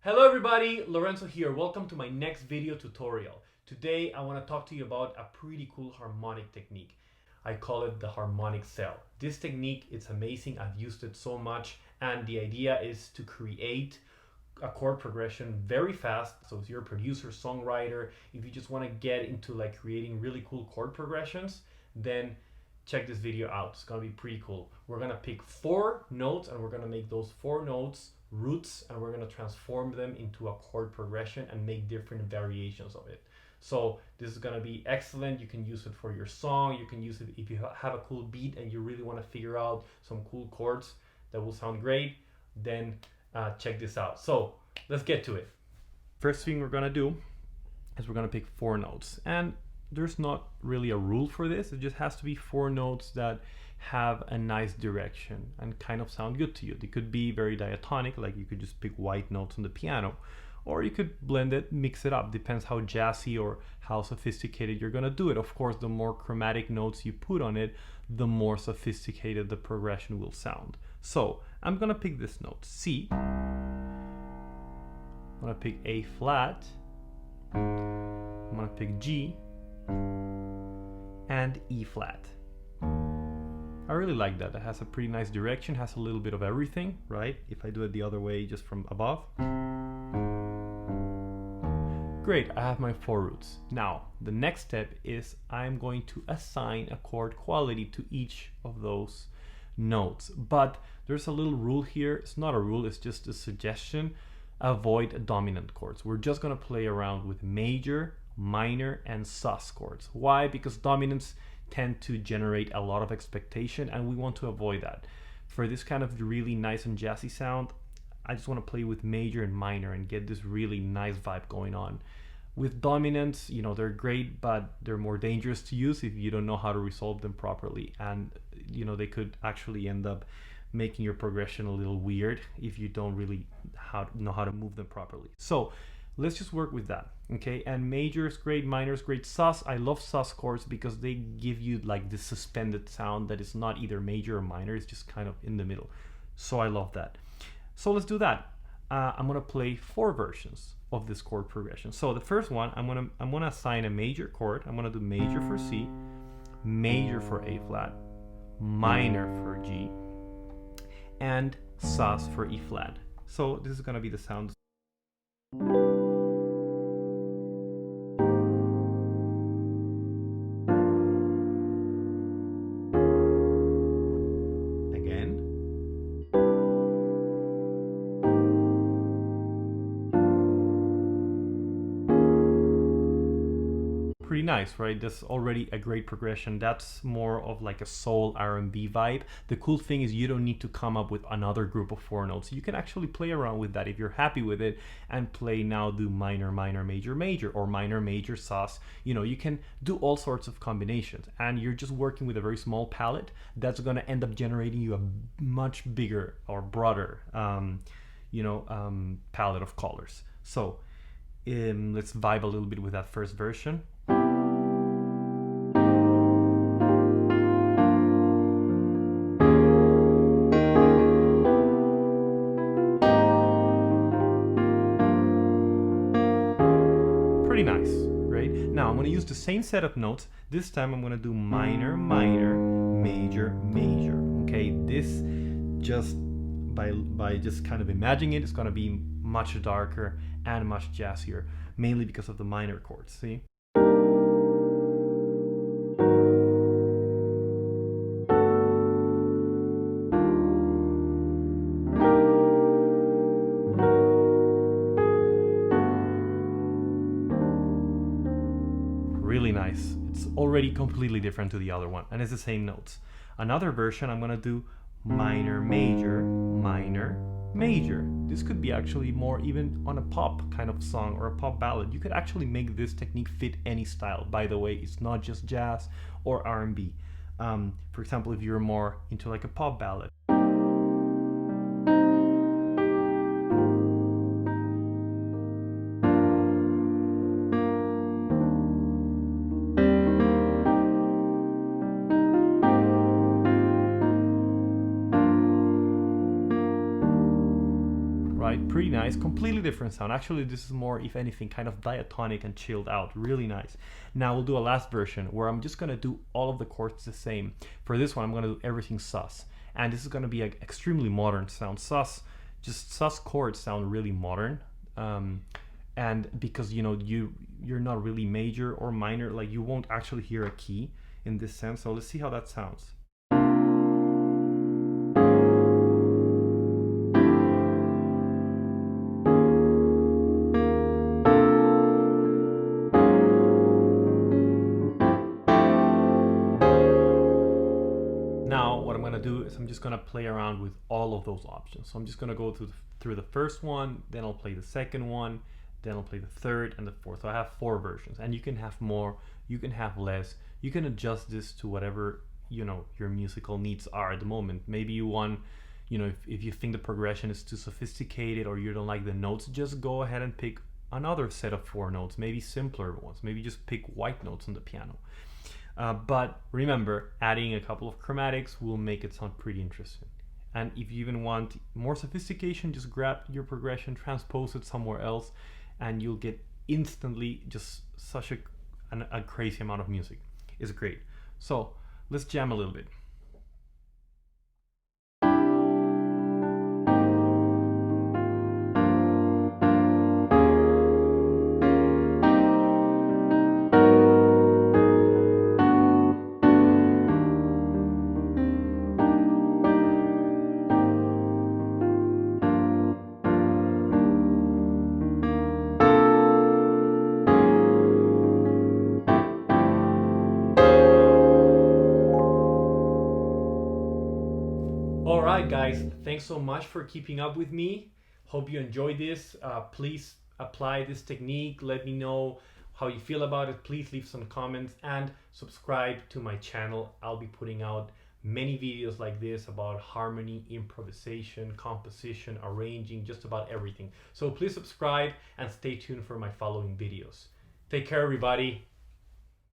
Hello everybody, Lorenzo here. Welcome to my next video tutorial. Today I want to talk to you about a pretty cool harmonic technique. I call it the Harmonic Cell. This technique, it's amazing. I've used it so much, and the idea is to create a chord progression very fast. So if you're a producer, songwriter, if you just want to get into like creating really cool chord progressions, then check this video out. It's gonna be pretty cool. We're gonna pick 4 notes and we're gonna make those 4 notes roots, and we're going to transform them into a chord progression and make different variations of it. So this is going to be excellent. You can use it for your song. You can use it if you have a cool beat and you really want to figure out some cool chords that will sound great. Then check this out. So let's get to it. First thing we're going to do is we're going to pick 4 notes, and there's not really a rule for this. It just has to be 4 notes that have a nice direction and kind of sound good to you. They could be very diatonic, like you could just pick white notes on the piano, or you could blend it, mix it up. Depends how jazzy or how sophisticated you're gonna do it. Of course, the more chromatic notes you put on it, the more sophisticated the progression will sound. So I'm gonna pick this note, C. I'm gonna pick A flat. I'm gonna pick G and E flat. I really like that. It has a pretty nice direction, has a little bit of everything, right? If I do it the other way, just from above. Great, I have my 4 roots. Now, the next step is I'm going to assign a chord quality to each of those notes. But there's a little rule here. It's not a rule, it's just a suggestion. Avoid dominant chords. We're just gonna play around with major, minor, and sus chords. Why? Because dominants tend to generate a lot of expectation, and we want to avoid that. For this kind of really nice and jazzy sound, I just want to play with major and minor and get this really nice vibe going on. With dominants, you know, they're great, but they're more dangerous to use if you don't know how to resolve them properly, and you know, they could actually end up making your progression a little weird if you don't really know how to move them properly. So let's just work with that, okay? And major is great, minor is great. Sus, I love sus chords because they give you like this suspended sound that is not either major or minor, it's just kind of in the middle. So I love that. So let's do that. I'm gonna play 4 versions of this chord progression. So the first one, I'm gonna assign a major chord. I'm gonna do major for C, major for A flat, minor for G, and sus for E flat. So this is gonna be the sound. Pretty nice, right? That's already a great progression. That's more of like a soul R&B vibe. The cool thing is you don't need to come up with another group of 4 notes. You can actually play around with that if you're happy with it, and play now, do minor, minor, major, major, or minor, major, sus. You know, you can do all sorts of combinations, and you're just working with a very small palette that's going to end up generating you a much bigger or broader palette of colors. So let's vibe a little bit with that first version. Pretty nice, right? Now I'm going to use the same set of notes. This time I'm going to do minor, minor, major, major. Okay, this just by just kind of imagining it, it's going to be much darker and much jazzier, mainly because of the minor chords. See? Really nice. It's already completely different to the other one, and it's the same notes. Another version, I'm gonna do minor, major, minor, major. This could be actually more even on a pop kind of song or a pop ballad. You could actually make this technique fit any style. By the way, it's not just jazz or R&B. For example, if you're more into like a pop ballad. Pretty nice. nice, completely different sound. Actually, this is more, if anything, kind of diatonic and chilled out, really nice. Now we'll do a last version where I'm just gonna do all of the chords the same. For this one, I'm gonna do everything sus, and this is gonna be an extremely modern sound. Sus chords sound really modern, and because you're not really major or minor, like you won't actually hear a key in this sense. So let's see how that sounds. Now what I'm gonna do is I'm just gonna play around with all of those options. So I'm just gonna go through the first one, then I'll play the second one, then I'll play the third and the fourth. So I have 4 versions, and you can have more, you can have less, you can adjust this to whatever your musical needs are at the moment. Maybe you want, if you think the progression is too sophisticated or you don't like the notes, just go ahead and pick another set of 4 notes, maybe simpler ones, maybe just pick white notes on the piano. But remember, adding a couple of chromatics will make it sound pretty interesting. And if you even want more sophistication, just grab your progression, transpose it somewhere else, and you'll get instantly just such a crazy amount of music. It's great. So let's jam a little bit. Alright guys, thanks so much for keeping up with me. Hope you enjoyed this. Please apply this technique. Let me know how you feel about it. Please leave some comments and subscribe to my channel. I'll be putting out many videos like this about harmony, improvisation, composition, arranging, just about everything. So please subscribe and stay tuned for my following videos. Take care, everybody.